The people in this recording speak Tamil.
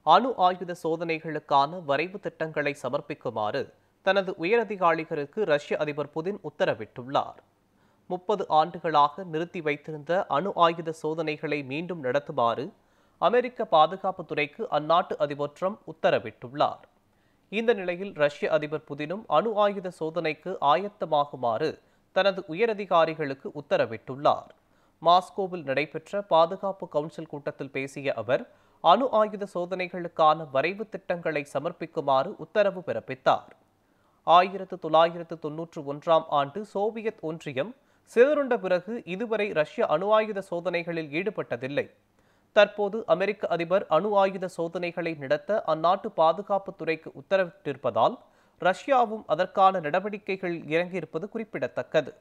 அணு ஆயுத சோதனைகளுக்கான வரைவு திட்டங்களை சமர்ப்பிக்குமாறு தனது உயரதிகாரிகளுக்கு ரஷ்ய அதிபர் புதின் உத்தரவிட்டுள்ளார். 30 ஆண்டுகளாக நிறுத்தி வைத்திருந்த அணு ஆயுத சோதனைகளை மீண்டும் நடத்துமாறு அமெரிக்க பாதுகாப்புத்துறைக்கு அந்நாட்டு அதிபர் ட்ரம்ப் உத்தரவிட்டுள்ளார். இந்த நிலையில் ரஷ்ய அதிபர் புதினும் அணு ஆயுத சோதனைக்கு ஆயத்தமாகுமாறு தனது உயரதிகாரிகளுக்கு உத்தரவிட்டுள்ளார். மாஸ்கோவில் நடைபெற்ற பாதுகாப்பு கவுன்சில் கூட்டத்தில் பேசிய அவர் அணு ஆயுத சோதனைகளுக்கான வரைவு திட்டங்களை சமர்ப்பிக்குமாறு உத்தரவு பிறப்பித்தார். 1991ஆம் ஆண்டு சோவியத் ஒன்றியம் சிதறுண்ட பிறகு இதுவரை ரஷ்ய அணு ஆயுத சோதனைகளில் ஈடுபட்டதில்லை. தற்போது அமெரிக்க அதிபர் அணு ஆயுத சோதனைகளை நடத்த அந்நாட்டு பாதுகாப்புத்துறைக்கு உத்தரவிட்டிருப்பதால் ரஷ்யாவும் அதற்கான நடவடிக்கைகளில் இறங்கியிருப்பது குறிப்பிடத்தக்கது.